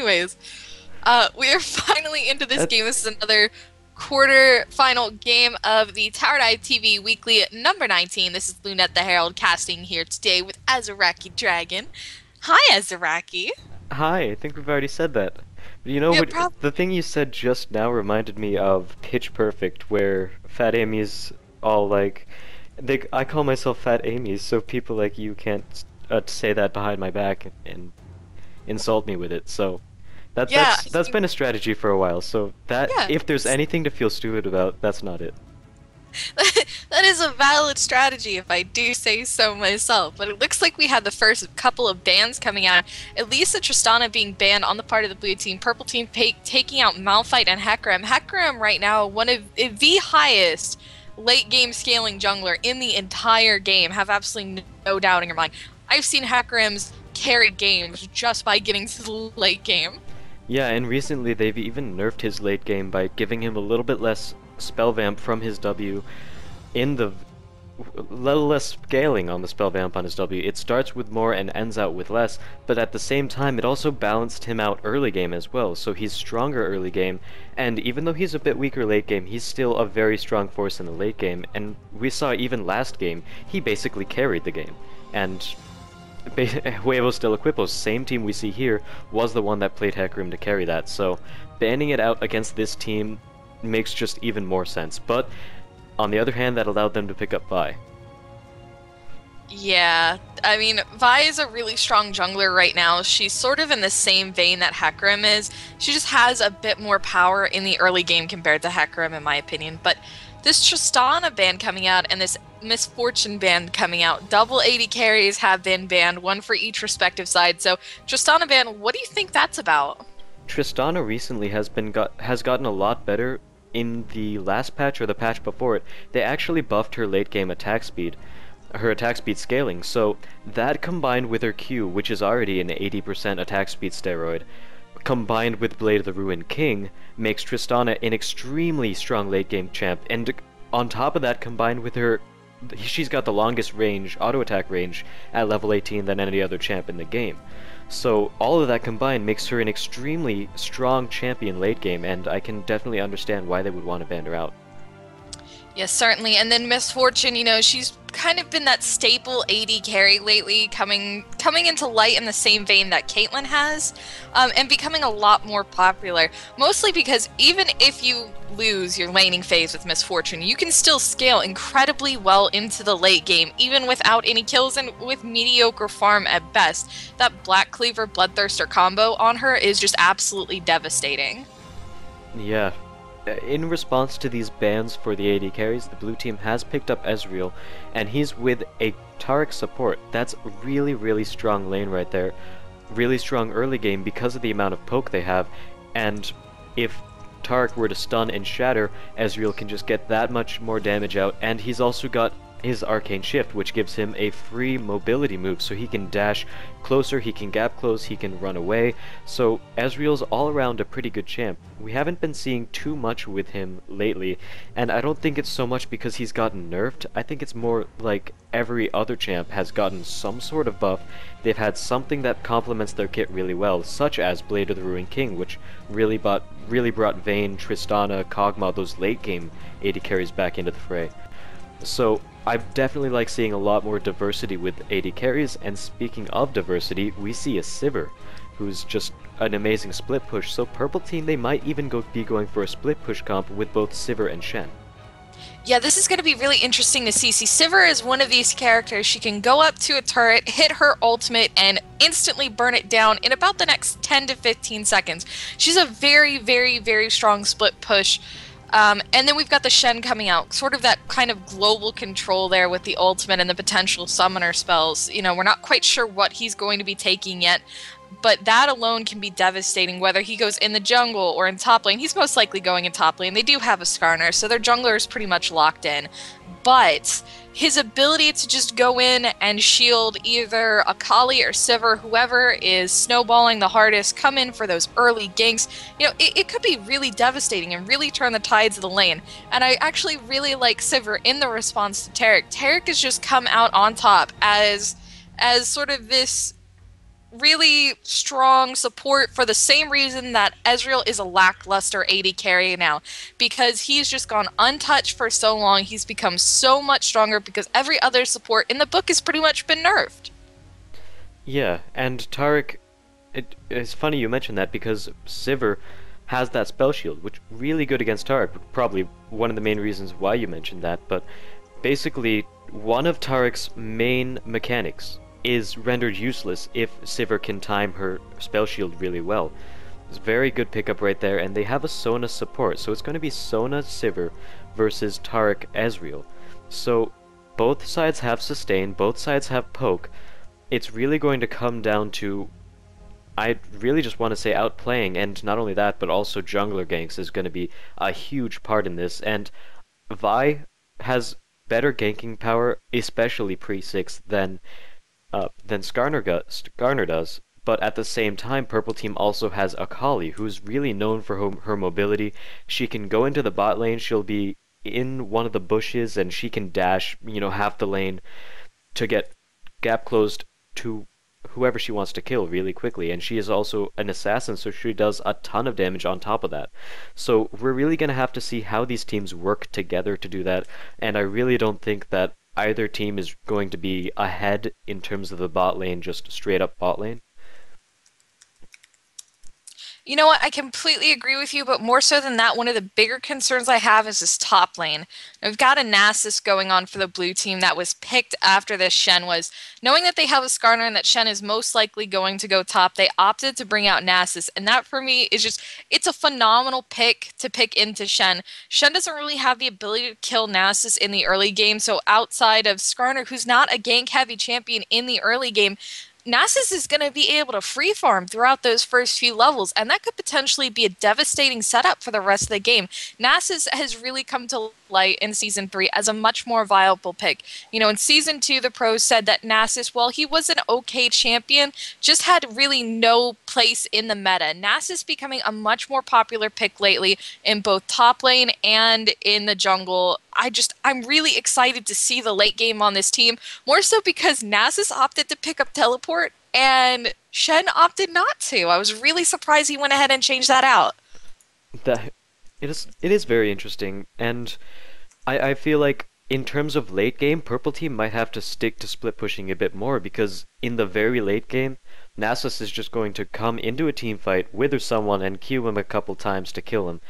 anyways, we are finally into this game. This is another quarter-final game of the TowerDiveTV Weekly number 19. This is Lunettheherald casting here today with Azaraki Dragon. Hi, Azaraki. Hi, I think we've already said that. But you know Yeah, what? The thing you said just now reminded me of Pitch Perfect, where Fat Amy's all like, I call myself Fat Amy, so people like you can't say that behind my back and insult me with it. So yeah, that's been a strategy for a while. So that yeah. if there's anything to feel stupid about, that's not it. That is a valid strategy if I do say so myself, but it looks like we had the first couple of bans coming out. At least the Tristana being banned on the part of the blue team, purple team taking out Malphite and Hecarim. Hecarim right now, one of the highest late game scaling jungler in the entire game, have absolutely no doubt in your mind. I've seen Hecarim's carry games just by getting to the late game. Yeah, and recently they've even nerfed his late game by giving him a little bit less spell vamp from his W in the little less scaling on the spell vamp on his W. It starts with more and ends out with less, but at the same time it also balanced him out early game as well, so he's stronger early game, and even though he's a bit weaker late game, he's still a very strong force in the late game, and we saw even last game, he basically carried the game, and Huevos del Equipos, same team we see here, was the one that played Hecarim to carry that, so banning it out against this team makes just even more sense, but on the other hand, that allowed them to pick up Vi. Yeah, I mean, Vi is a really strong jungler right now. She's sort of in the same vein that Hecarim is. She just has a bit more power in the early game compared to Hecarim, in my opinion. But this Tristana ban coming out and this Misfortune ban coming out, double 80 carries have been banned, one for each respective side. So Tristana ban, what do you think that's about? Tristana recently has gotten a lot better. In the last patch or the patch before it, they actually buffed her late game attack speed, her attack speed scaling, so that combined with her Q, which is already an 80% attack speed steroid, combined with Blade of the Ruined King, makes Tristana an extremely strong late game champ, and on top of that, combined with her, she's got the longest range, auto attack range, at level 18 than any other champ in the game. So all of that combined makes her an extremely strong champion late game, and I can definitely understand why they would want to ban her out. Yes, certainly. And then Misfortune, you know, she's kind of been that staple AD carry lately, coming into light in the same vein that Caitlyn has, and becoming a lot more popular. Mostly because even if you lose your laning phase with Misfortune, you can still scale incredibly well into the late game, even without any kills and with mediocre farm at best. That Black Cleaver Bloodthirster combo on her is just absolutely devastating. Yeah. In response to these bans for the AD carries, the blue team has picked up Ezreal, and he's with a Taric support. That's really, really strong lane right there. Really strong early game because of the amount of poke they have, and if Taric were to stun and shatter, Ezreal can just get that much more damage out, and he's also got his Arcane Shift, which gives him a free mobility move, so he can dash closer, he can gap close, he can run away, so Ezreal's all around a pretty good champ. We haven't been seeing too much with him lately, and I don't think it's so much because he's gotten nerfed. I think it's more like every other champ has gotten some sort of buff. They've had something that complements their kit really well, such as Blade of the Ruined King, which really brought Vayne, Tristana, Kog'Maw, those late game AD carries back into the fray. So I definitely like seeing a lot more diversity with AD carries, and speaking of diversity, we see a Sivir, who's just an amazing split push, so purple team, they might even be going for a split push comp with both Sivir and Shen. Yeah, this is going to be really interesting to see. Sivir is one of these characters. She can go up to a turret, hit her ultimate, and instantly burn it down in about the next 10 to 15 seconds. She's a very, very, very strong split push. And then we've got the Shen coming out, sort of that kind of global control there with the ultimate and the potential summoner spells. You know, we're not quite sure what he's going to be taking yet, but that alone can be devastating, whether he goes in the jungle or in top lane. He's most likely going in top lane. They do have a Skarner, so their jungler is pretty much locked in. But his ability to just go in and shield either Akali or Sivir, whoever is snowballing the hardest, come in for those early ganks, you know, it could be really devastating and really turn the tides of the lane. And I actually really like Sivir in the response to Taric. Taric has just come out on top as sort of this really strong support for the same reason that Ezreal is a lackluster AD carry now, because he's just gone untouched for so long. He's become so much stronger because every other support in the book has pretty much been nerfed. Yeah, and Taric, it's funny you mentioned that because Sivir has that spell shield, which really good against Taric. Probably one of the main reasons why you mentioned that, but basically one of Taric's main mechanics is rendered useless if Sivir can time her spell shield really well. It's a very good pickup right there, and they have a Sona support, so it's going to be Sona Sivir versus Taric Ezreal. So both sides have sustain, both sides have poke. It's really going to come down to, I really just want to say, outplaying, and not only that, but also jungler ganks is going to be a huge part in this, and Vi has better ganking power, especially pre-6, than Skarner does, but at the same time, Purple Team also has Akali, who's really known for her mobility. She can go into the bot lane, she'll be in one of the bushes, and she can dash, half the lane to get gap closed to whoever she wants to kill really quickly, and she is also an assassin, so she does a ton of damage on top of that. So we're really going to have to see how these teams work together to do that, and I really don't think that either team is going to be ahead in terms of the bot lane, just straight up bot lane. You know what? I completely agree with you, but more so than that, one of the bigger concerns I have is this top lane. We've got a Nasus going on for the blue team that was picked after this Shen was. Knowing that they have a Skarner and that Shen is most likely going to go top, they opted to bring out Nasus, and that for me is just, it's a phenomenal pick to pick into Shen. Shen doesn't really have the ability to kill Nasus in the early game, so outside of Skarner, who's not a gank-heavy champion in the early game, Nasus is going to be able to free farm throughout those first few levels, and that could potentially be a devastating setup for the rest of the game. Nasus has really come to light in Season 3 as a much more viable pick. In Season 2, the pros said that Nasus, while he was an okay champion, just had really no place in the meta. Nasus becoming a much more popular pick lately in both top lane and in the jungle. I'm really excited to see the late game on this team, more so because Nasus opted to pick up teleport and Shen opted not to. I was really surprised he went ahead and changed that out. That it is very interesting, and I feel like in terms of late game, Purple Team might have to stick to split pushing a bit more, because in the very late game, Nasus is just going to come into a team fight, wither someone, and Q him a couple times to kill him.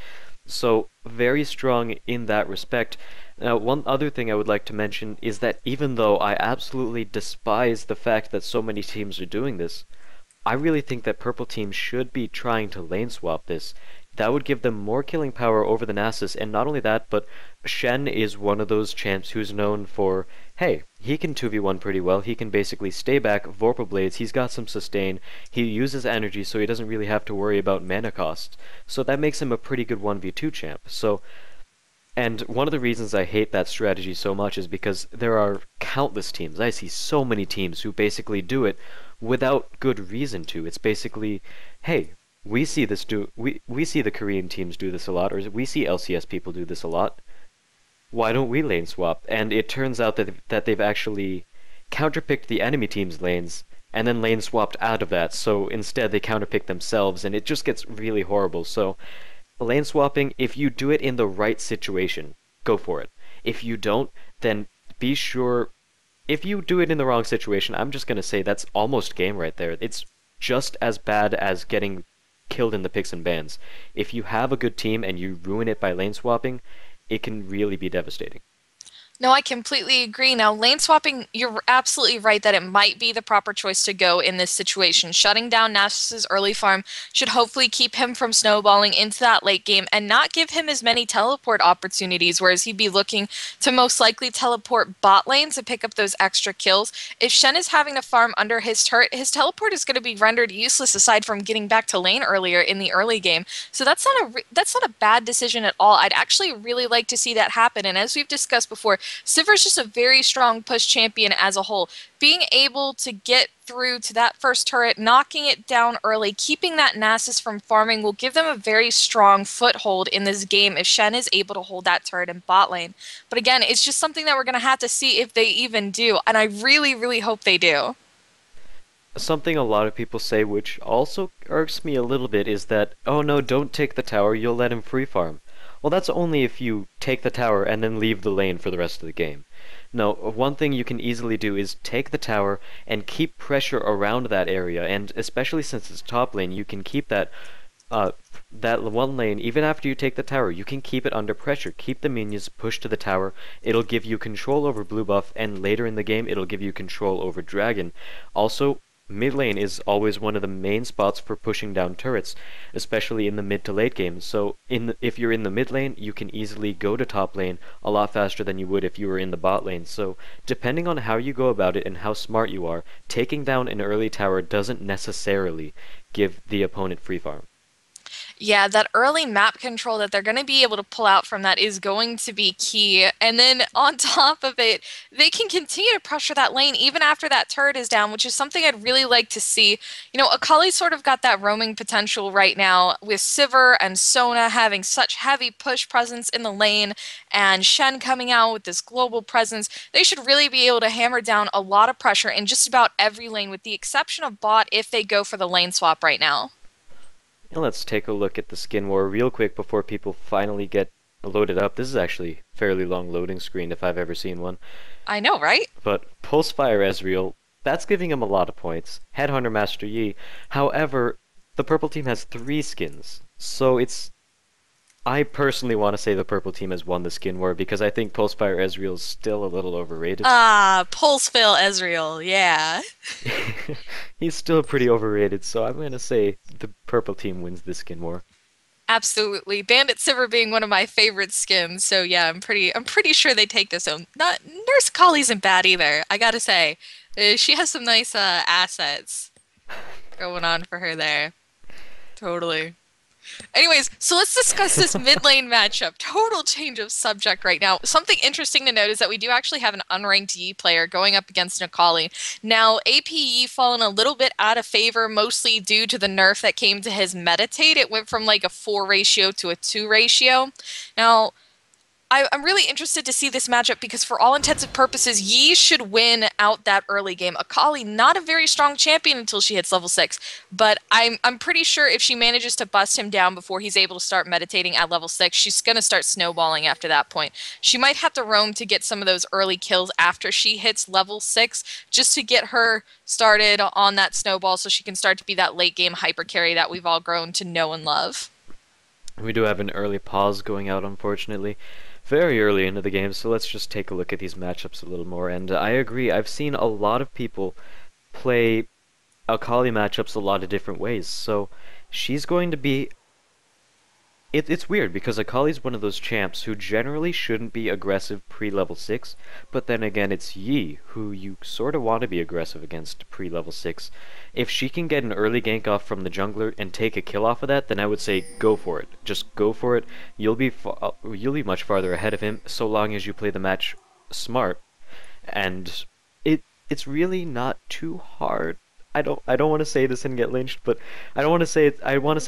So, very strong in that respect. Now, one other thing I would like to mention is that even though I absolutely despise the fact that so many teams are doing this, I really think that Purple Team should be trying to lane swap this. That would give them more killing power over the Nasus, and not only that, but Shen is one of those champs who's known for, hey, he can 2v1 pretty well, he can basically stay back, Vorpal Blades, he's got some sustain, he uses energy so he doesn't really have to worry about mana costs. So that makes him a pretty good 1v2 champ. And one of the reasons I hate that strategy so much is because there are countless teams, I see so many teams who basically do it without good reason to. It's basically, hey, we see the Korean teams do this a lot, or we see LCS people do this a lot. Why don't we lane swap? And it turns out that they've actually counterpicked the enemy team's lanes and then lane swapped out of that. So instead they counterpick themselves, and it just gets really horrible. So lane swapping, if you do it in the right situation, go for it. If you don't, then be sure. If you do it in the wrong situation, I'm just gonna say that's almost game right there. It's just as bad as getting killed in the picks and bans. If you have a good team and you ruin it by lane swapping, it can really be devastating. No, I completely agree. Now, lane swapping, you're absolutely right that it might be the proper choice to go in this situation. Shutting down Nasus's early farm should hopefully keep him from snowballing into that late game and not give him as many teleport opportunities, whereas he'd be looking to most likely teleport bot lane to pick up those extra kills. If Shen is having to farm under his turret, his teleport is going to be rendered useless aside from getting back to lane earlier in the early game. So that's not a bad decision at all. I'd actually really like to see that happen, and as we've discussed before, Sivir's just a very strong push champion as a whole. Being able to get through to that first turret, knocking it down early, keeping that Nasus from farming will give them a very strong foothold in this game if Shen is able to hold that turret in bot lane. But again, it's just something that we're going to have to see if they even do, and I really, really hope they do. something a lot of people say, which also irks me a little bit, is that, oh no, don't take the tower, you'll let him free farm. Well, that's only if you take the tower and then leave the lane for the rest of the game. No, one thing you can easily do is take the tower and keep pressure around that area, and especially since it's top lane, you can keep that one lane, even after you take the tower, you can keep it under pressure. Keep the minions pushed to the tower. It'll give you control over blue buff, and later in the game, it'll give you control over dragon. Also, mid lane is always one of the main spots for pushing down turrets, especially in the mid to late game. So if you're in the mid lane, you can easily go to top lane a lot faster than you would if you were in the bot lane. So depending on how you go about it and how smart you are, taking down an early tower doesn't necessarily give the opponent free farm. Yeah, that early map control that they're going to be able to pull out from that is going to be key. And then on top of it, they can continue to pressure that lane even after that turret is down, which is something I'd really like to see. You know, Akali sort of got that roaming potential right now with Sivir and Sona having such heavy push presence in the lane and Shen coming out with this global presence. They should really be able to hammer down a lot of pressure in just about every lane with the exception of bot if they go for the lane swap right now. And let's take a look at the skin war real quick before people finally get loaded up. This is actually a fairly long loading screen if I've ever seen one. I know, right? But Pulsefire Ezreal, that's giving him a lot of points. Headhunter Master Yi. However, the purple team has 3 skins. So I personally want to say the purple team has won the skin war because I think Pulsefire Ezreal is still a little overrated. Pulsefire Ezreal, yeah. He's still pretty overrated, so I'm going to say the purple team wins this skin war. Absolutely. Bandit Sivir being one of my favorite skins, so yeah, I'm pretty sure they take this home. Not Nurse Collie isn't bad either, I gotta say. She has some nice assets going on for her there. Totally. Anyways, so let's discuss this mid lane matchup. Total change of subject right now. Something interesting to note is that we do actually have an unranked Yi player going up against Akali. Now, AP Yi fallen a little bit out of favor, mostly due to the nerf that came to his meditate. It went from like a 4 ratio to a 2 ratio. Now, I'm really interested to see this matchup because for all intents and purposes, Yi should win out that early game. Akali, not a very strong champion until she hits level 6, but I'm pretty sure if she manages to bust him down before he's able to start meditating at level 6, she's going to start snowballing after that point. She might have to roam to get some of those early kills after she hits level 6 just to get her started on that snowball so she can start to be that late game hyper carry that we've all grown to know and love. We do have an early pause going out, unfortunately. Very early into the game, so let's just take a look at these matchups a little more. And I agree, I've seen a lot of people play Akali matchups a lot of different ways. So she's going to be... It's weird, because Akali's one of those champs who generally shouldn't be aggressive pre-level 6, but then again it's Yi, who you sort of want to be aggressive against pre-level 6. If she can get an early gank off from the jungler and take a kill off of that, then I would say go for it. Just go for it. You'll be much farther ahead of him, so long as you play the match smart. And it's really not too hard. I don't want to say this and get lynched, but I want to say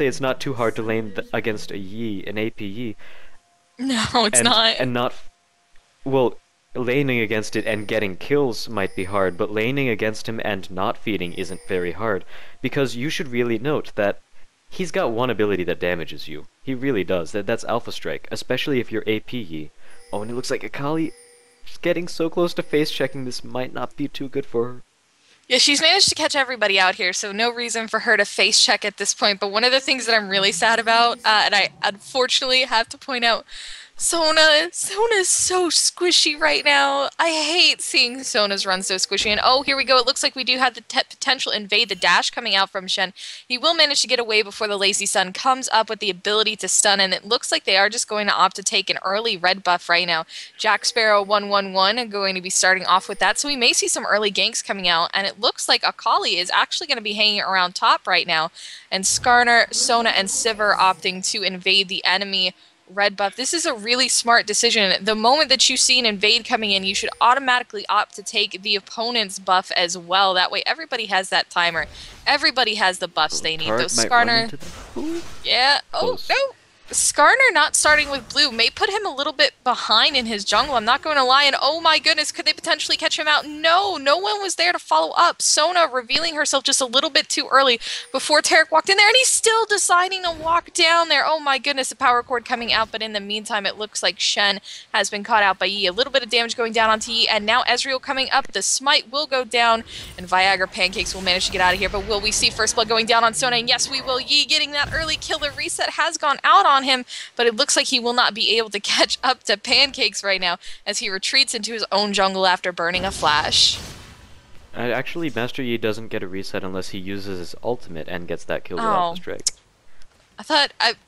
it's not too hard to lane against a Yi, an AP Yi. No, it's not. And not, well, laning against it and getting kills might be hard, but laning against him and not feeding isn't very hard, because you should really note that he's got one ability that damages you. He really does. That's Alpha Strike, especially if you're AP Yi. Oh, and it looks like Akali is getting so close to face checking. This might not be too good for her. Yeah, she's managed to catch everybody out here, so no reason for her to face check at this point. But one of the things that I'm really sad about, and I unfortunately have to point out, Sona is so squishy right now. I hate seeing Sona's run so squishy. And oh, here we go. It looks like we do have the potential invade the dash coming out from Shen. He will manage to get away before the Lazy Sun comes up with the ability to stun. And it looks like they are just going to opt to take an early red buff right now. Jack Sparrow 111 and going to be starting off with that. So we may see some early ganks coming out. And it looks like Akali is actually going to be hanging around top right now. And Skarner, Sona, and Sivir opting to invade the enemy red buff. This is a really smart decision. The moment that you see an invade coming in, you should automatically opt to take the opponent's buff as well. That way everybody has that timer. Everybody has the buffs they need. Those Skarner... Yeah. Oh, no. Skarner not starting with blue may put him a little bit behind in his jungle, I'm not going to lie, and oh my goodness, could they potentially catch him out? No, no one was there to follow up. Sona revealing herself just a little bit too early before Taric walked in there, and he's still deciding to walk down there. Oh my goodness, the power cord coming out, but in the meantime, it looks like Shen has been caught out by Yi. A little bit of damage going down onto Yi, and now Ezreal coming up. The smite will go down, and Viagra Pancakes will manage to get out of here, but will we see first blood going down on Sona? And yes, we will. Yi getting that early kill. The reset has gone out on him, but it looks like he will not be able to catch up to Pancakes right now as he retreats into his own jungle after burning a flash. Actually, Master Yi doesn't get a reset unless he uses his ultimate and gets that kill without the strike.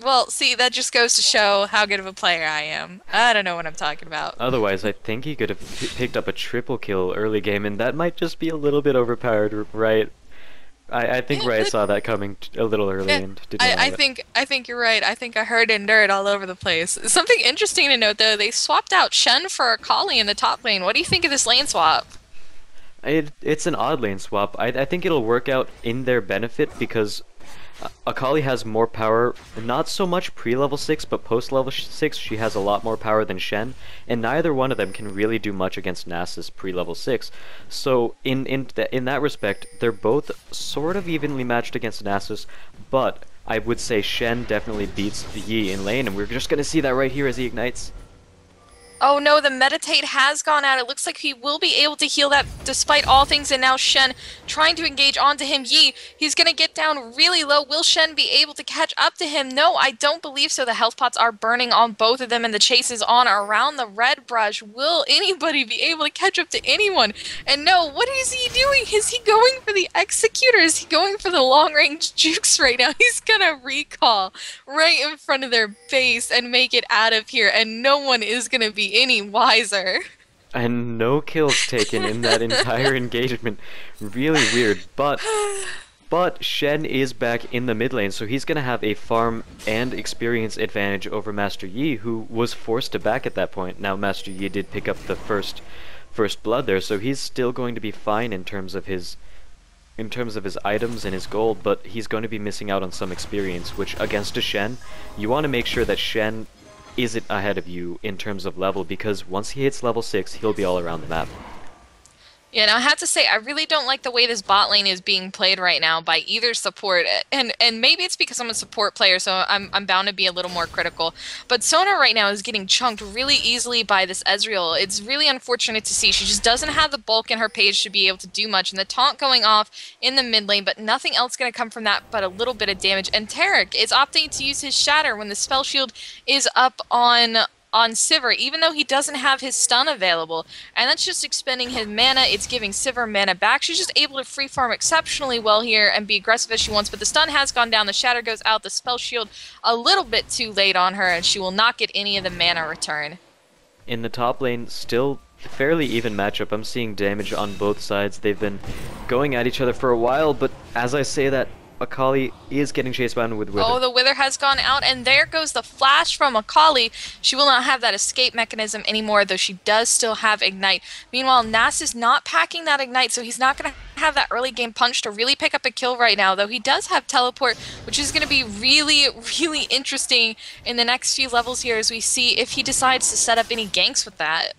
Well, see, that just goes to show how good of a player I am. I don't know what I'm talking about. Otherwise, I think he could have picked up a triple kill early game, and that might just be a little bit overpowered, right? I think Riot saw that coming a little early and didn't allow it. I think you're right. I think I heard and nerd all over the place. Something interesting to note, though, they swapped out Shen for Akali in the top lane. What do you think of this lane swap? It's an odd lane swap. I think it'll work out in their benefit because Akali has more power, not so much pre-level 6, but post-level 6 she has a lot more power than Shen, and neither one of them can really do much against Nasus pre-level 6. So in that respect, they're both sort of evenly matched against Nasus, but I would say Shen definitely beats Yi in lane, and we're just gonna see that right here as he ignites. Oh no, the meditate has gone out. It looks like he will be able to heal that despite all things, and now Shen trying to engage onto him. Yi, he's going to get down really low. Will Shen be able to catch up to him? No, I don't believe so. The health pots are burning on both of them, and the chase is on around the red brush. Will anybody be able to catch up to anyone? And no, what is he doing? Is he going for the executor? Is he going for the long-range jukes right now? He's going to recall right in front of their base and make it out of here, and no one is going to be any wiser. And no kills taken in that entire engagement. Really weird, but Shen is back in the mid lane, so he's gonna have a farm and experience advantage over Master Yi, who was forced to back at that point. Now Master Yi did pick up the first blood there, so he's still going to be fine in terms of his items and his gold, but he's going to be missing out on some experience, which against a Shen, you want to make sure that Shen isn't ahead of you in terms of level, because once he hits level 6, he'll be all around the map. Yeah, now I have to say, I really don't like the way this bot lane is being played right now by either support, and maybe it's because I'm a support player, so I'm bound to be a little more critical. But Sona right now is getting chunked really easily by this Ezreal. It's really unfortunate to see. She just doesn't have the bulk in her page to be able to do much, and the taunt going off in the mid lane, but nothing else going to come from that but a little bit of damage. And Taric is opting to use his Shatter when the spell shield is up on Sivir, even though he doesn't have his stun available. And that's just expending his mana. It's giving Sivir mana back. She's just able to free farm exceptionally well here and be aggressive as she wants, but the stun has gone down, the shatter goes out, the spell shield a little bit too late on her, and she will not get any of the mana return. In the top lane, still fairly even matchup. I'm seeing damage on both sides. They've been going at each other for a while, but as I say that, Akali is getting chased down with Wither. Oh, the Wither has gone out, and there goes the flash from Akali. She will not have that escape mechanism anymore, though she does still have Ignite. Meanwhile, Nass is not packing that Ignite, so he's not going to have that early game punch to really pick up a kill right now, though he does have Teleport, which is going to be really, really interesting in the next few levels here as we see if he decides to set up any ganks with that.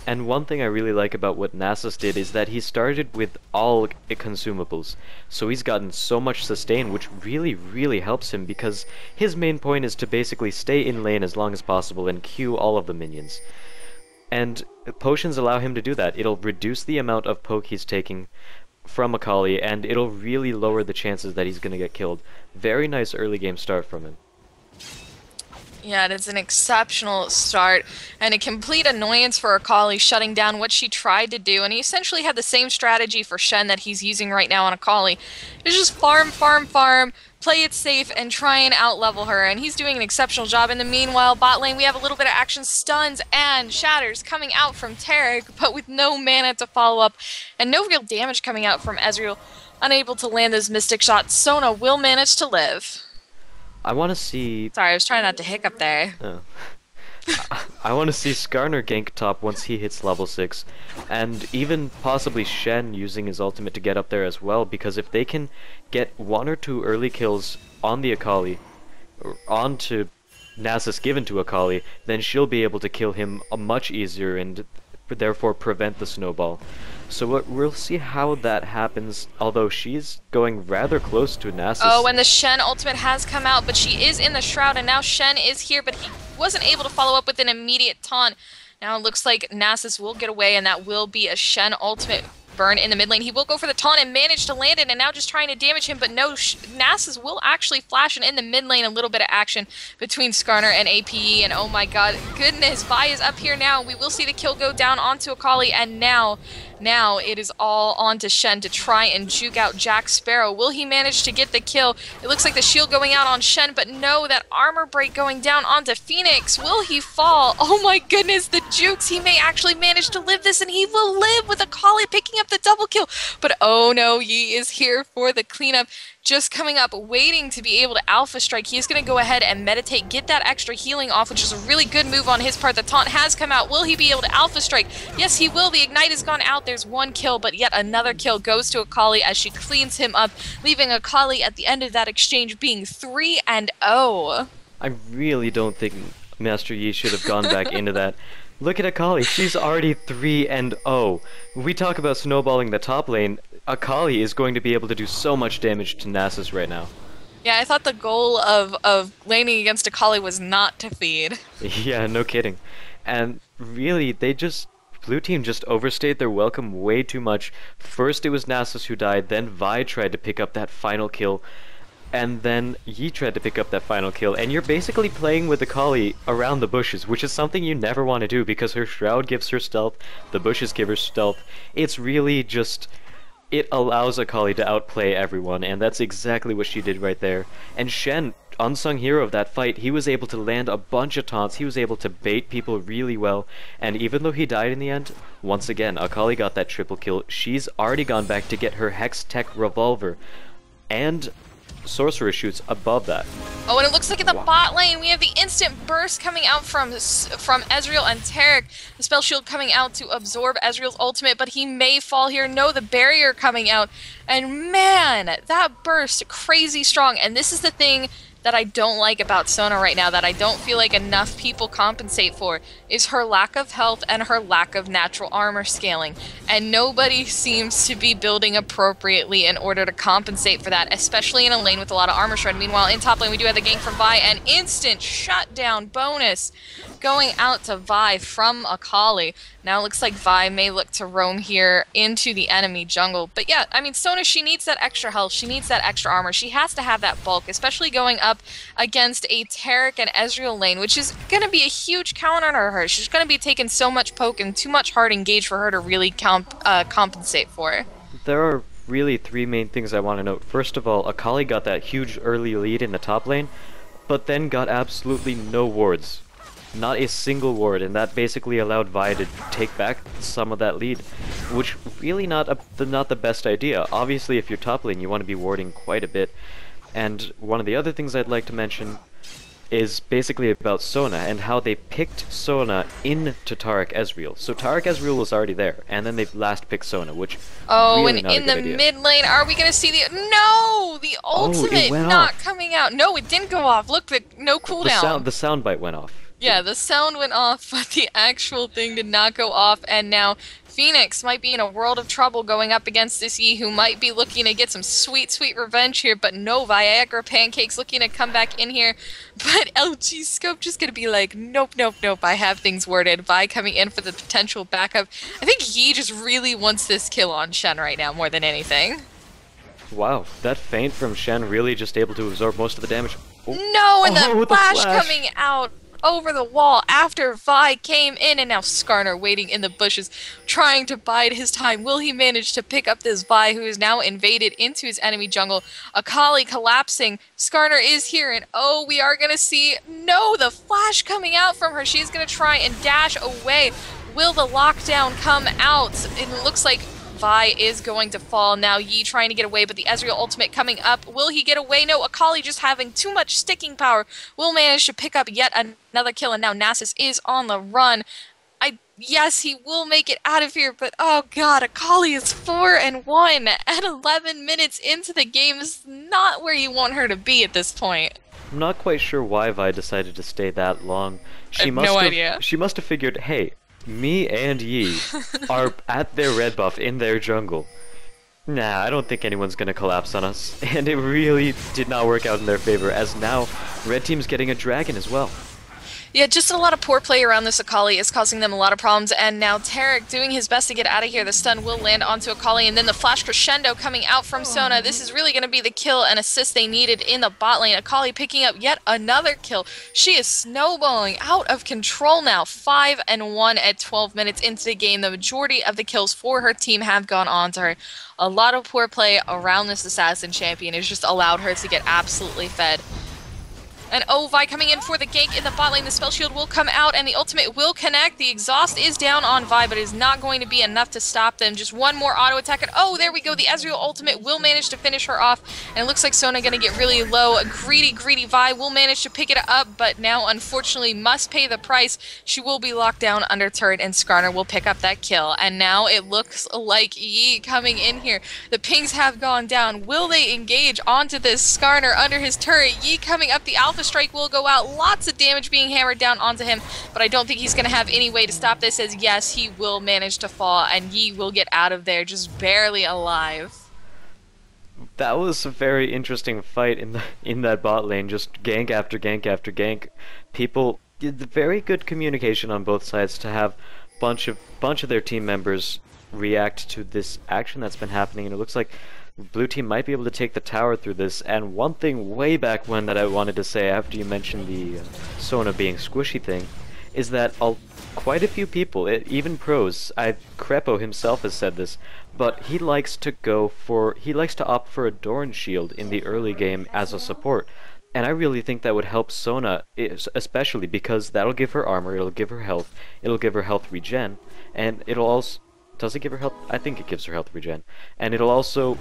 And one thing I really like about what Nasus did is that he started with all consumables, so he's gotten so much sustain, which really, really helps him, because his main point is to basically stay in lane as long as possible and queue all of the minions. And potions allow him to do that. It'll reduce the amount of poke he's taking from Akali, and it'll really lower the chances that he's going to get killed. Very nice early game start from him. Yeah, it is an exceptional start, and a complete annoyance for Akali, shutting down what she tried to do, and he essentially had the same strategy for Shen that he's using right now on Akali. It's just farm, farm, farm, play it safe, and try and outlevel her, and he's doing an exceptional job. In the meanwhile, bot lane, we have a little bit of action, stuns and shatters coming out from Taric, but with no mana to follow up, and no real damage coming out from Ezreal. Unable to land those mystic shots, Sona will manage to live. I want to see... Sorry, I was trying not to hiccup there. Oh. I want to see Skarner gank top once he hits level 6, and even possibly Shen using his ultimate to get up there as well, because if they can get 1 or 2 early kills on the Akali, or onto Nasus given to Akali, then she'll be able to kill him much easier and therefore prevent the snowball. So we'll see how that happens, although she's going rather close to Nasus. Oh, and the Shen ultimate has come out, but she is in the Shroud, and now Shen is here, but he wasn't able to follow up with an immediate taunt. Now it looks like Nasus will get away, and that will be a Shen ultimate burn in the mid lane. He will go for the taunt and manage to land it, and now just trying to damage him, but no, Nasus will actually flash, and in the mid lane, a little bit of action between Skarner and APE, and oh my god, goodness, Vi is up here now. We will see the kill go down onto Akali, and now it is all on to Shen to try and juke out Jack Sparrow. Will he manage to get the kill? It looks like the shield going out on Shen, but no, that armor break going down onto Phoenix. Will he fall? Oh my goodness, the jukes. He may actually manage to live this, and he will live with Akali picking up the double kill. But oh no, Yi is here for the cleanup. Just coming up, waiting to be able to Alpha Strike. He is going to go ahead and meditate, get that extra healing off, which is a really good move on his part. The taunt has come out. Will he be able to Alpha Strike? Yes, he will. The Ignite has gone out. There's one kill, but yet another kill goes to Akali as she cleans him up, leaving Akali at the end of that exchange being 3-0. I really don't think Master Yi should have gone back into that. Look at Akali. She's already 3-0. We talk about snowballing the top lane. Akali is going to be able to do so much damage to Nasus right now. Yeah, I thought the goal of laning against Akali was not to feed. Yeah, no kidding. And really, Blue team just overstayed their welcome way too much. First it was Nasus who died, then Vi tried to pick up that final kill, and then Yi tried to pick up that final kill, and you're basically playing with Akali around the bushes, which is something you never want to do because her Shroud gives her stealth, the bushes give her stealth. It's really just... it allows Akali to outplay everyone, and that's exactly what she did right there. And Shen, unsung hero of that fight, he was able to land a bunch of taunts, he was able to bait people really well, and even though he died in the end, once again, Akali got that triple kill. She's already gone back to get her Hex Tech Revolver, and Sorcerer shoots above that. Oh, and it looks like in the bot lane, we have the instant burst coming out from Ezreal and Taric. The spell shield coming out to absorb Ezreal's ultimate, but he may fall here. No, the barrier coming out. And man, that burst, crazy strong. And this is the thing that I don't like about Sona right now, that I don't feel like enough people compensate for, is her lack of health and her lack of natural armor scaling. And nobody seems to be building appropriately in order to compensate for that, especially in a lane with a lot of armor shred. Meanwhile, in top lane, we do have the gank from Vi, and instant shutdown bonus going out to Vi from Akali. Now it looks like Vi may look to roam here into the enemy jungle. But yeah, I mean, Sona, she needs that extra health. She needs that extra armor. She has to have that bulk, especially going up against a Taric and Ezreal lane, which is going to be a huge counter on her. She's going to be taking so much poke and too much hard engage for her to really compensate for. There are really three main things I want to note. First of all, Akali got that huge early lead in the top lane, but then got absolutely no wards. Not a single ward, and that basically allowed Vi to take back some of that lead, which really not the best idea. Obviously, if you're top lane, you want to be warding quite a bit. And one of the other things I'd like to mention is basically about Sona and how they picked Sona into Taric Ezreal. So Taric Ezreal was already there, and then they last picked Sona, which really and in the mid lane, are we gonna see the the ultimate not coming out? No, it didn't go off. Look, no cooldown. The soundbite went off. Yeah, the sound went off, but the actual thing did not go off, and now Phoenix might be in a world of trouble going up against this Yi, who might be looking to get some sweet, sweet revenge here, but no, Viagra Pancakes looking to come back in here, but LG Scope just gonna be like, nope, nope, nope, I have things worded. Vi coming in for the potential backup. I think Yi just really wants this kill on Shen right now, more than anything. Wow, that feint from Shen really just able to absorb most of the damage. Oh. No, and the flash coming out over the wall after Vi came in, and now Skarner waiting in the bushes, trying to bide his time. Will he manage to pick up this Vi, who is now invaded into his enemy jungle? Akali collapsing. Skarner is here, and oh, we are gonna see, no, the flash coming out from her. She's gonna try and dash away. Will the lockdown come out? It looks like Vi is going to fall. Now Yi trying to get away, but the Ezreal ultimate coming up. Will he get away? No, Akali just having too much sticking power will manage to pick up yet another kill, and now Nasus is on the run. Yes, he will make it out of here, but oh god, Akali is 4-1 at 11 minutes into the game. This is not where you want her to be at this point. I'm not quite sure why Vi decided to stay that long. I have no idea. She must have figured, hey, me and Yi are at their red buff in their jungle. Nah, I don't think anyone's gonna collapse on us. And it really did not work out in their favor, as now red team's getting a dragon as well. Yeah, just a lot of poor play around this Akali is causing them a lot of problems, and now Tarek doing his best to get out of here. The stun will land onto Akali, and then the flash crescendo coming out from Sona. This is really going to be the kill and assist they needed in the bot lane. Akali picking up yet another kill. She is snowballing out of control now. 5-1 at 12 minutes into the game. The majority of the kills for her team have gone on to her. A lot of poor play around this assassin champion has just allowed her to get absolutely fed. And Vi coming in for the gank in the bot lane. The spell shield will come out and the ultimate will connect. The exhaust is down on Vi, but it is not going to be enough to stop them. Just one more auto attack, and there we go. The Ezreal ultimate will manage to finish her off. And it looks like Sona going to get really low. A greedy Vi will manage to pick it up, but now unfortunately must pay the price. She will be locked down under turret, and Skarner will pick up that kill. And now it looks like Yi coming in here. The pings have gone down. Will they engage onto this Skarner under his turret? Yi coming up the alpha strike will go out. Lots of damage being hammered down onto him, but I don't think he's going to have any way to stop this, as yes, he will manage to fall, and Yi will get out of there just barely alive. That was a very interesting fight in that bot lane, just gank after gank after gank. People did very good communication on both sides to have bunch of their team members react to this action that's been happening, and it looks like Blue team might be able to take the tower through this. And one thing way back when that I wanted to say after you mentioned the Sona being squishy thing is that quite a few people, even pros, Crepo himself has said this, but he likes to opt for a Doran shield in the early game as a support. And I really think that would help Sona, especially because that'll give her armor, it'll give her health regen, and it'll also... Does it give her health? I think it gives her health regen. And it'll also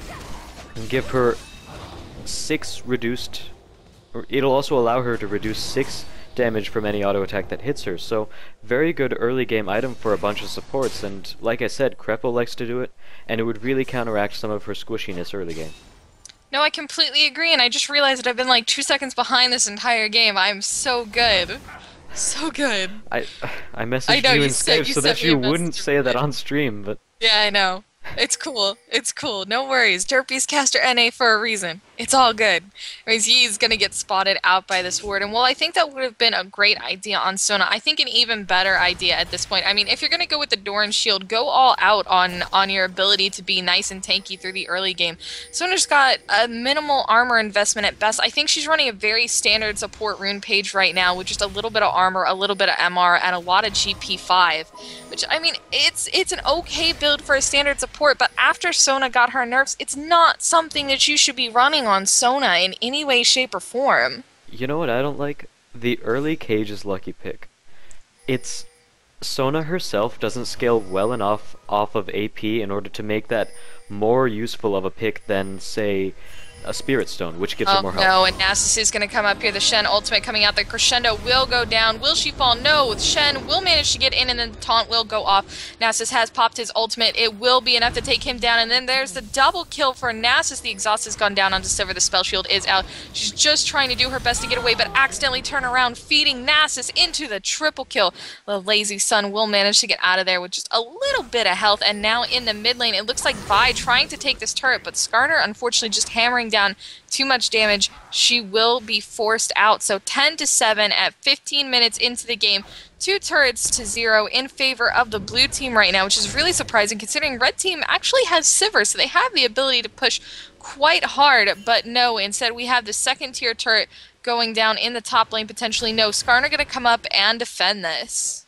give her 6 reduced... Or it'll also allow her to reduce 6 damage from any auto attack that hits her. So, very good early game item for a bunch of supports. And like I said, Crepo likes to do it, and it would really counteract some of her squishiness early game. No, I completely agree, and I just realized that I've been like 2 seconds behind this entire game. I'm so good. So good. I messaged you in Skype so that you wouldn't say that on stream, but... Yeah, I know. It's cool. It's cool. No worries. Derpy's caster NA for a reason. It's all good. He's going to get spotted out by this ward. And while I think that would have been a great idea on Sona, I think an even better idea at this point. I mean, if you're going to go with the Doran shield, go all out on your ability to be nice and tanky through the early game. Sona's got a minimal armor investment at best. I think she's running a very standard support rune page right now with just a little bit of armor, a little bit of MR, and a lot of GP5. Which, I mean, it's an okay build for a standard support, but after Sona got her nerfs, it's not something that you should be running on Sona in any way, shape, or form. You know what I don't like? The early Cage's lucky pick. It's... Sona herself doesn't scale well enough off of AP in order to make that more useful of a pick than, say, a Spirit Stone, which gives her more health. No, and Nasus is going to come up here. The Shen ultimate coming out. The crescendo will go down. Will she fall? No. Shen will manage to get in, and then the taunt will go off. Nasus has popped his ultimate. It will be enough to take him down, and then there's the double kill for Nasus. The exhaust has gone down onto Sivir. The spell shield is out. She's just trying to do her best to get away, but accidentally turn around, feeding Nasus into the triple kill. The lazy son will manage to get out of there with just a little bit of health, and now in the mid lane, it looks like Vi trying to take this turret, but Skarner unfortunately just hammering down too much damage. She will be forced out. So 10-7 at 15 minutes into the game. 2 turrets to 0 in favor of the blue team right now, which is really surprising considering red team actually has Sivir, so they have the ability to push quite hard, but no, instead we have the second tier turret going down in the top lane potentially. No, Skarner gonna come up and defend this.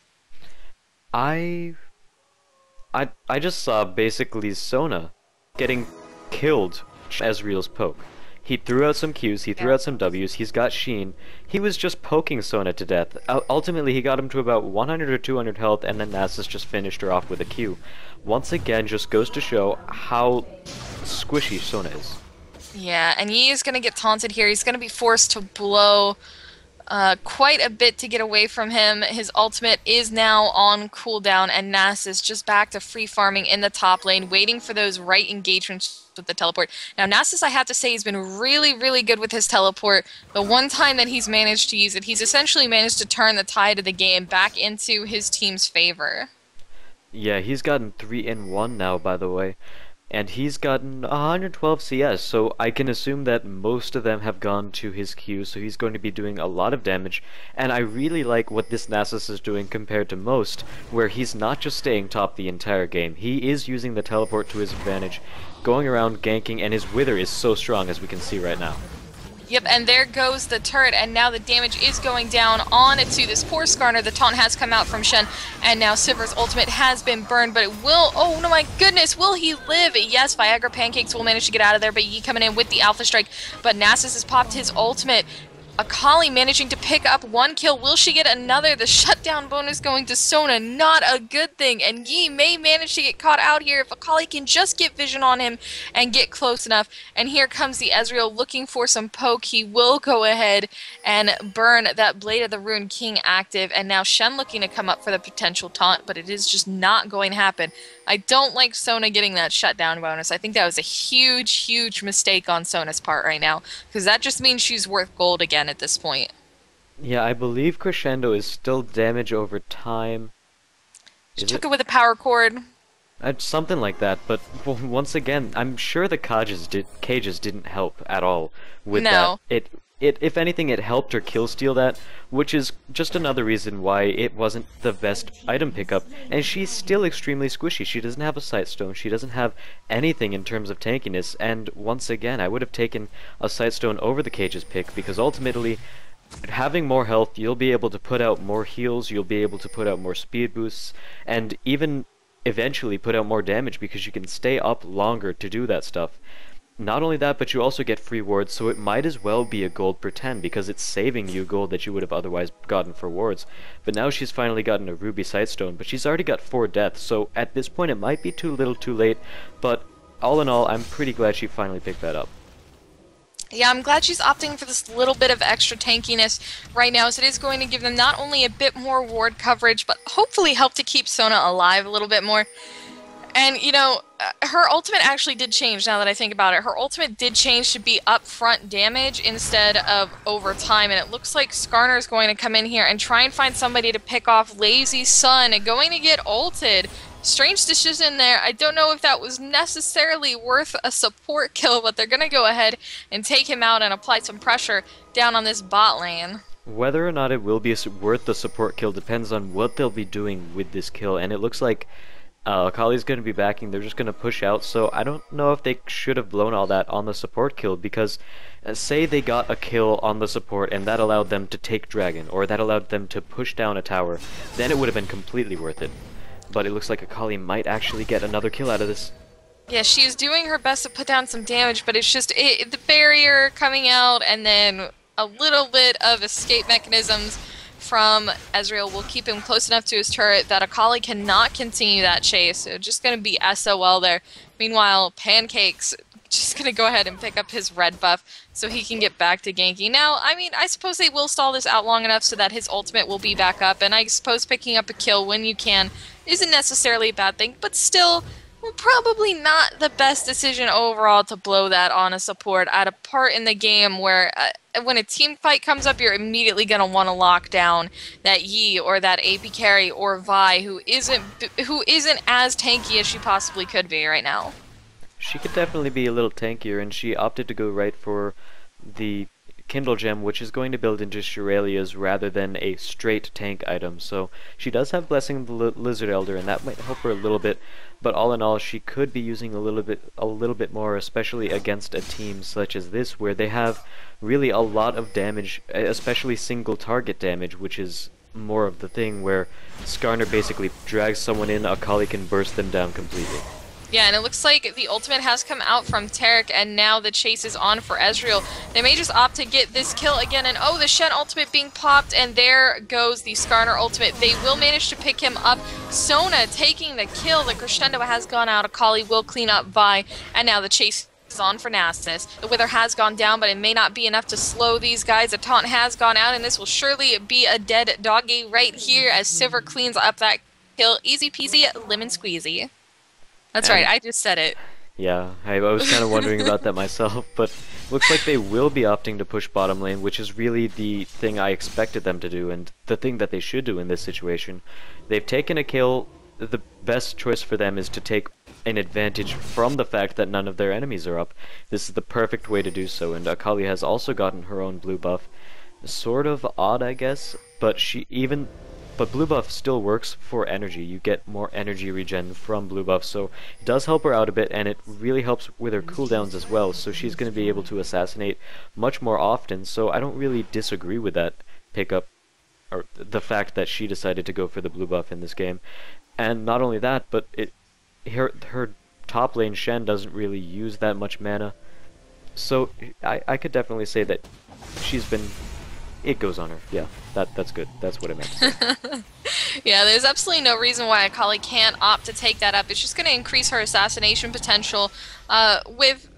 I just saw basically Sona getting killed Ezreal's poke. He threw out some Qs, he threw out some Ws, he's got Sheen. He was just poking Sona to death. Ultimately, he got him to about 100 or 200 health, and then Nasus just finished her off with a Q. Once again, just goes to show how squishy Sona is. Yeah, and Yi is going to get taunted here. He's going to be forced to blow quite a bit to get away from him. His ultimate is now on cooldown, and Nass is just back to free farming in the top lane, waiting for those right engagements with the teleport. Now, Nasus, I have to say, has been really, really good with his teleport. The one time that he's managed to use it, he's essentially managed to turn the tide of the game back into his team's favor. Yeah, he's gotten 3 in 1 now, by the way. And he's gotten 112 CS, so I can assume that most of them have gone to his Q, so he's going to be doing a lot of damage. And I really like what this Nasus is doing compared to most, where he's not just staying top the entire game. He is using the teleport to his advantage, going around ganking, and his Wither is so strong, as we can see right now. Yep, and there goes the turret, and now the damage is going down on to this poor Skarner. The taunt has come out from Shen, and now Sivir's ultimate has been burned, but it will... Oh, no, my goodness, will he live? Yes, Viagra Pancakes will manage to get out of there, but Yi coming in with the Alpha Strike, but Nasus has popped his ultimate. Akali managing to pick up 1 kill. Will she get another? The shutdown bonus going to Sona. Not a good thing. And Yi may manage to get caught out here if Akali can just get vision on him and get close enough. And here comes the Ezreal looking for some poke. He will go ahead and burn that Blade of the Rune King active. And now Shen looking to come up for the potential taunt, but it is just not going to happen. I don't like Sona getting that shutdown bonus. I think that was a huge, huge mistake on Sona's part right now, because that just means she's worth gold again at this point. Yeah, I believe Crescendo is still damage over time. She took it with a power cord. Something like that, but once again, I'm sure the cages didn't help at all with that. If anything, it helped her killsteal that, which is just another reason why it wasn't the best item pickup. And she's still extremely squishy. She doesn't have a Sightstone. She doesn't have anything in terms of tankiness. And once again, I would have taken a Sightstone over the cages pick, because ultimately, having more health, you'll be able to put out more heals, you'll be able to put out more speed boosts, and even eventually put out more damage because you can stay up longer to do that stuff. Not only that, but you also get free wards, so it might as well be a gold per 10 because it's saving you gold that you would have otherwise gotten for wards. But now she's finally gotten a Ruby Sightstone, but she's already got 4 deaths, so at this point it might be too little too late, but all in all, I'm pretty glad she finally picked that up. Yeah, I'm glad she's opting for this little bit of extra tankiness right now, as it is going to give them not only a bit more ward coverage, but hopefully help to keep Sona alive a little bit more. And, you know, her ultimate actually did change, now that I think about it. Her ultimate did change to be upfront damage instead of over time, and it looks like Skarner is going to come in here and try and find somebody to pick off Lazy Sun, and going to get ulted. Strange decision there. I don't know if that was necessarily worth a support kill, but they're going to go ahead and take him out and apply some pressure down on this bot lane. Whether or not it will be worth the support kill depends on what they'll be doing with this kill, and it looks like Akali's going to be backing. They're just going to push out, so I don't know if they should have blown all that on the support kill, because say they got a kill on the support and that allowed them to take Dragon, or that allowed them to push down a tower, then it would have been completely worth it. But it looks like Akali might actually get another kill out of this. Yeah, she is doing her best to put down some damage, but it's just the barrier coming out, and then a little bit of escape mechanisms from Ezreal will keep him close enough to his turret that Akali cannot continue that chase. So just going to be SOL there. Meanwhile, Pancakes just going to go ahead and pick up his red buff so he can get back to ganking. Now, I mean, I suppose they will stall this out long enough so that his ultimate will be back up, and I suppose picking up a kill when you can isn't necessarily a bad thing, but still, well, probably not the best decision overall to blow that on a support at a part in the game where when a team fight comes up, you're immediately going to want to lock down that Yi or that AP carry or Vi who isn't as tanky as she possibly could be right now. She could definitely be a little tankier, and she opted to go right for the Kindle Gem, which is going to build into Shirelia's rather than a straight tank item. So she does have Blessing of the Lizard Elder, and that might help her a little bit. But all in all, she could be using a little bit more, especially against a team such as this, where they have really a lot of damage, especially single target damage, which is more of the thing where Skarner basically drags someone in, Akali can burst them down completely. Yeah, and it looks like the ultimate has come out from Taric, and now the chase is on for Ezreal. They may just opt to get this kill again, and oh, the Shen ultimate being popped, and there goes the Skarner ultimate. They will manage to pick him up. Sona taking the kill. The crescendo has gone out. Akali will clean up Vi, and now the chase on for Nasus. The Wither has gone down, but it may not be enough to slow these guys. A taunt has gone out, and this will surely be a dead doggy right here as Sivir cleans up that kill. Easy peasy, lemon squeezy. That's right, I just said it. Yeah, I was kind of wondering about that myself, but looks like they will be opting to push bottom lane, which is really the thing I expected them to do, and the thing that they should do in this situation. They've taken a kill. The best choice for them is to take an advantage from the fact that none of their enemies are up. This is the perfect way to do so, and Akali has also gotten her own blue buff. Sort of odd, I guess, but but blue buff still works for energy. You get more energy regen from blue buff, so it does help her out a bit, and it really helps with her cooldowns as well, so she's going to be able to assassinate much more often, so I don't really disagree with that pickup, or the fact that she decided to go for the blue buff in this game. And not only that, but her top lane Shen doesn't really use that much mana, so I could definitely say that she's been... It goes on her. Yeah, that's good. That's what I meant to say. Yeah, there's absolutely no reason why Akali can't opt to take that up. It's just going to increase her assassination potential with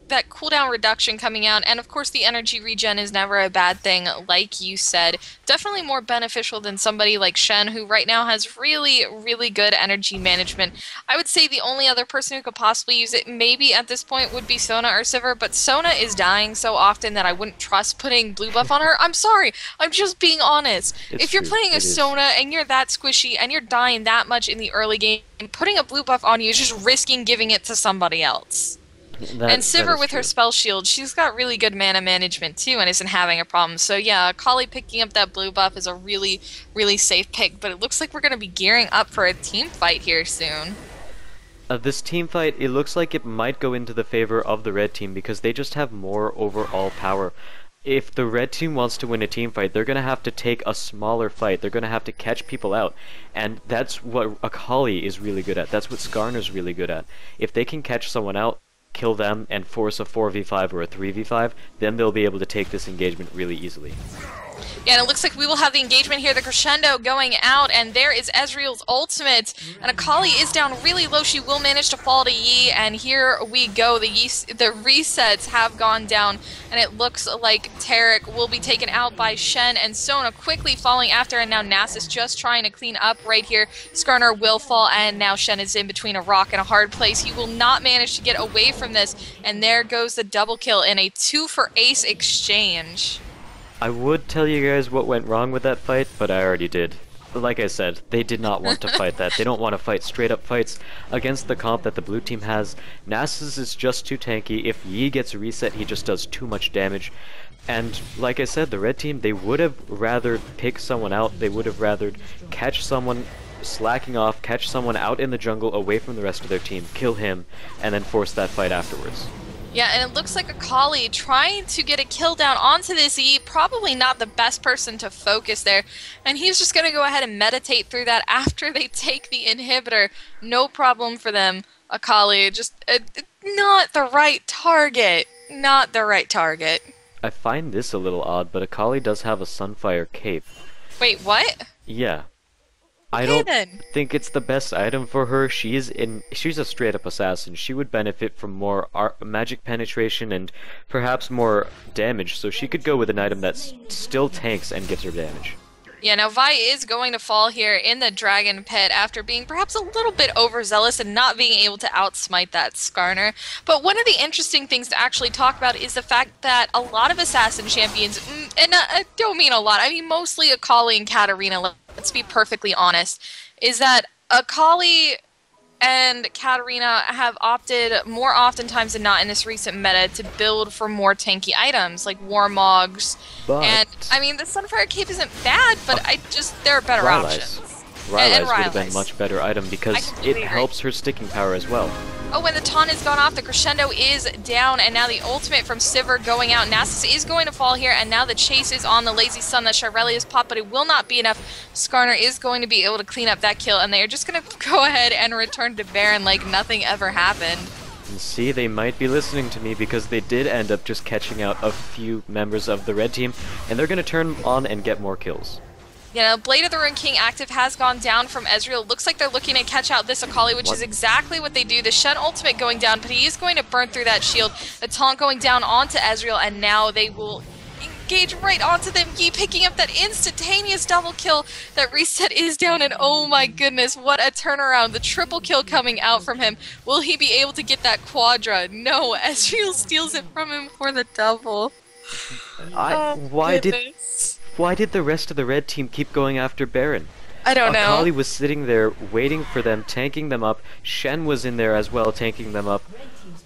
that cooldown reduction coming out, and of course the energy regen is never a bad thing, like you said. Definitely more beneficial than somebody like Shen, who right now has really, really good energy management. I would say the only other person who could possibly use it maybe at this point would be Sona or Sivir, but Sona is dying so often that I wouldn't trust putting blue buff on her. I'm sorry, I'm just being honest. If you're playing a Sona and you're that squishy and you're dying that much in the early game, putting a blue buff on you is just risking giving it to somebody else. And Sivir with her spell shield, she's got really good mana management too and isn't having a problem. So yeah, Akali picking up that blue buff is a really, really safe pick, but it looks like we're going to be gearing up for a team fight here soon. This team fight, it looks like it might go into the favor of the red team because they just have more overall power. If the red team wants to win a team fight, they're going to have to take a smaller fight. They're going to have to catch people out. And that's what Akali is really good at. That's what Skarner's really good at. If they can catch someone out, kill them, and force a 4v5 or a 3v5, then they'll be able to take this engagement really easily. Yeah, and it looks like we will have the engagement here, the crescendo going out, and there is Ezreal's ultimate, and Akali is down really low. She will manage to fall to Yi, and here we go. The resets have gone down, and it looks like Taric will be taken out by Shen, and Sona quickly falling after, and now Nasus just trying to clean up right here. Skarner will fall, and now Shen is in between a rock and a hard place. He will not manage to get away from this, and there goes the double kill in a 2-for-ace exchange. I would tell you guys what went wrong with that fight, but I already did. Like I said, they did not want to fight that. They don't want to fight straight-up fights against the comp that the blue team has. Nasus is just too tanky. If Yi gets reset, he just does too much damage. And like I said, the red team, they would have rather pick someone out. They would have rather catch someone slacking off, catch someone out in the jungle away from the rest of their team, kill him, and then force that fight afterwards. Yeah, and it looks like Akali trying to get a kill down onto this E, probably not the best person to focus there, and he's just going to go ahead and meditate through that after they take the inhibitor. No problem for them, Akali, just not the right target. Not the right target. I find this a little odd, but Akali does have a Sunfire cape. Wait, what? Yeah. I don't think it's the best item for her. She's a straight-up assassin. She would benefit from more magic penetration and perhaps more damage, so she could go with an item that still tanks and gives her damage. Yeah, now Vi is going to fall here in the Dragon Pit after being perhaps a little bit overzealous and not being able to outsmite that Skarner. But one of the interesting things to actually talk about is the fact that a lot of assassin champions, and I don't mean a lot, I mean mostly Akali and Katarina, let's be perfectly honest, is that Akali and Katarina have opted more oftentimes than not in this recent meta to build for more tanky items like Warmogs. And I mean, the Sunfire Cape isn't bad, but there are better options. Ryze would have been a much better item because it helps her sticking power as well. Oh, when the taunt has gone off, the crescendo is down, and now the ultimate from Sivir going out. Nasus is going to fall here, and now the chase is on the Lazy Sun that Shirelia's popped, but it will not be enough. Skarner is going to be able to clean up that kill, and they are just going to go ahead and return to Baron like nothing ever happened. And see, they might be listening to me because they did end up just catching out a few members of the red team, and they're going to turn on and get more kills. You know, Blade of the Ruined King active has gone down from Ezreal. Looks like they're looking to catch out this Akali, which is exactly what they do. The Shen ultimate going down, but he is going to burn through that shield. The taunt going down onto Ezreal, and now they will engage right onto them. Yi picking up that instantaneous double kill. That reset is down, and oh my goodness, what a turnaround. The triple kill coming out from him. Will he be able to get that quadra? No, Ezreal steals it from him for the double. Why did the rest of the red team keep going after Baron? I don't know. Akali was sitting there waiting for them, tanking them up. Shen was in there as well, tanking them up.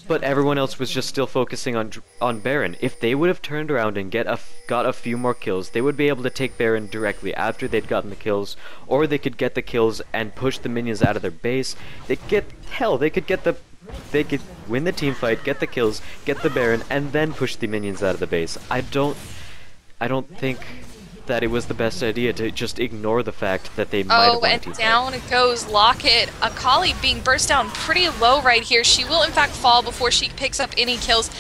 But everyone else was just still focusing on Baron. If they would have turned around and got a few more kills, they would be able to take Baron directly after they'd gotten the kills, or they could get the kills and push the minions out of their base. They could win the team fight, get the kills, get the Baron, and then push the minions out of the base. I don't think that it was the best idea to just ignore the fact that they might have won a team fight. Down it goes Locket. Akali being burst down pretty low right here. She will in fact fall before she picks up any kills.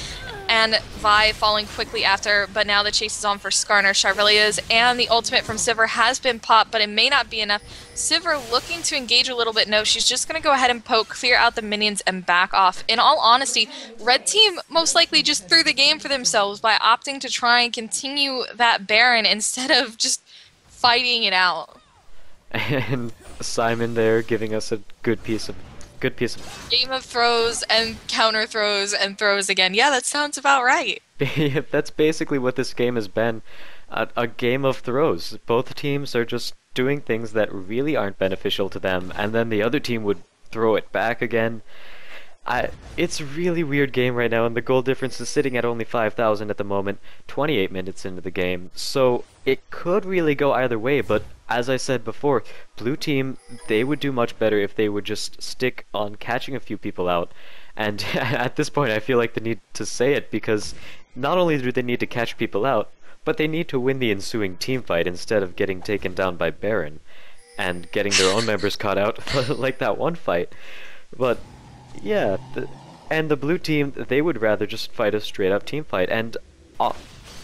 And Vi falling quickly after, but now the chase is on for Skarner. Charvelia's and the ultimate from Sivir has been popped, but it may not be enough. Sivir looking to engage a little bit. No, she's just going to go ahead and poke, clear out the minions, and back off. In all honesty, Red Team most likely just threw the game for themselves by opting to try and continue that Baron instead of just fighting it out. And Simon there giving us a good piece of game of throws and counter throws and throws again. Yeah, that sounds about right. That's basically what this game has been, a game of throws. Both teams are just doing things that really aren't beneficial to them, and then the other team would throw it back again. It's a really weird game right now, and the goal difference is sitting at only 5,000 at the moment, 28 minutes into the game, so it could really go either way, but as I said before, blue team, they would do much better if they would just stick on catching a few people out, and at this point I feel like they need to say it, because not only do they need to catch people out, but they need to win the ensuing team fight instead of getting taken down by Baron, and getting their own members caught out like that one fight. But yeah, and the blue team, they would rather just fight a straight-up team fight, and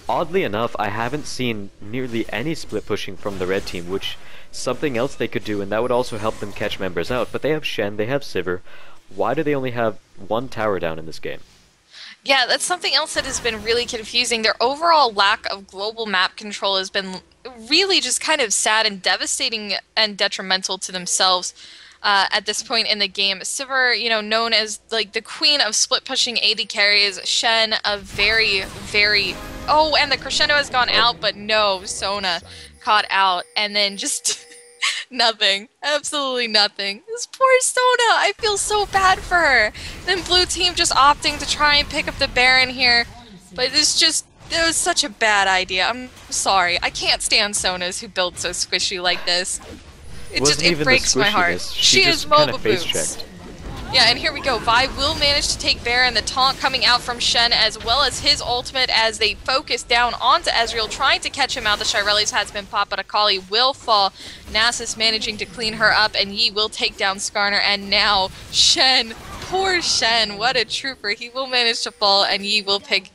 oddly enough, I haven't seen nearly any split pushing from the red team, which is something else they could do, and that would also help them catch members out. But they have Shen, they have Sivir. Why do they only have one tower down in this game? Yeah, that's something else that has been really confusing. Their overall lack of global map control has been really just kind of sad and devastating and detrimental to themselves. At this point in the game, Sivir, you know, known as like the queen of split pushing AD carries, Shen a very, very, oh, and the crescendo has gone out, but no, Sona caught out, and then just nothing, absolutely nothing. This poor Sona, I feel so bad for her. Then blue team just opting to try and pick up the Baron here, but it was such a bad idea. I'm sorry, I can't stand Sonas who build so squishy like this. It breaks my heart. She is MOBA boots. Yeah, and here we go. Vi will manage to take Baron. The taunt coming out from Shen, as well as his ultimate as they focus down onto Ezreal, trying to catch him out. The Shirelles has been popped, but Akali will fall. Nasus managing to clean her up, and Yi will take down Skarner. And now Shen, poor Shen, what a trooper. He will manage to fall, and Yi will pick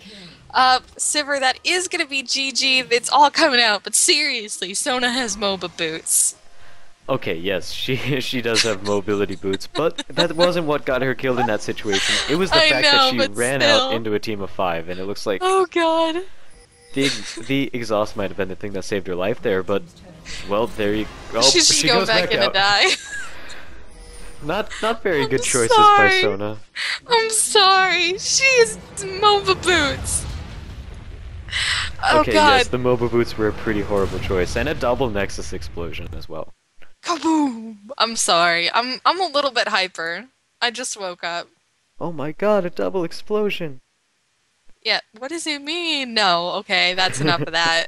up Sivir. That is going to be GG. It's all coming out, but seriously, Sona has MOBA boots. Okay, yes, she does have mobility boots, but that wasn't what got her killed in that situation. It was the fact that she ran out into a team of 5, and it looks like... Oh god. The exhaust might have been the thing that saved her life there, but... Well, there you go. She's just going back in to die. Not very good choices by Sona. I'm sorry. She is MOBA boots. Oh okay, god. Yes, the MOBA boots were a pretty horrible choice, and a double Nexus explosion as well. Kaboom! I'm sorry. I'm a little bit hyper. I just woke up. Oh my god, a double explosion! Yeah, what does it mean? No, okay, that's enough of that.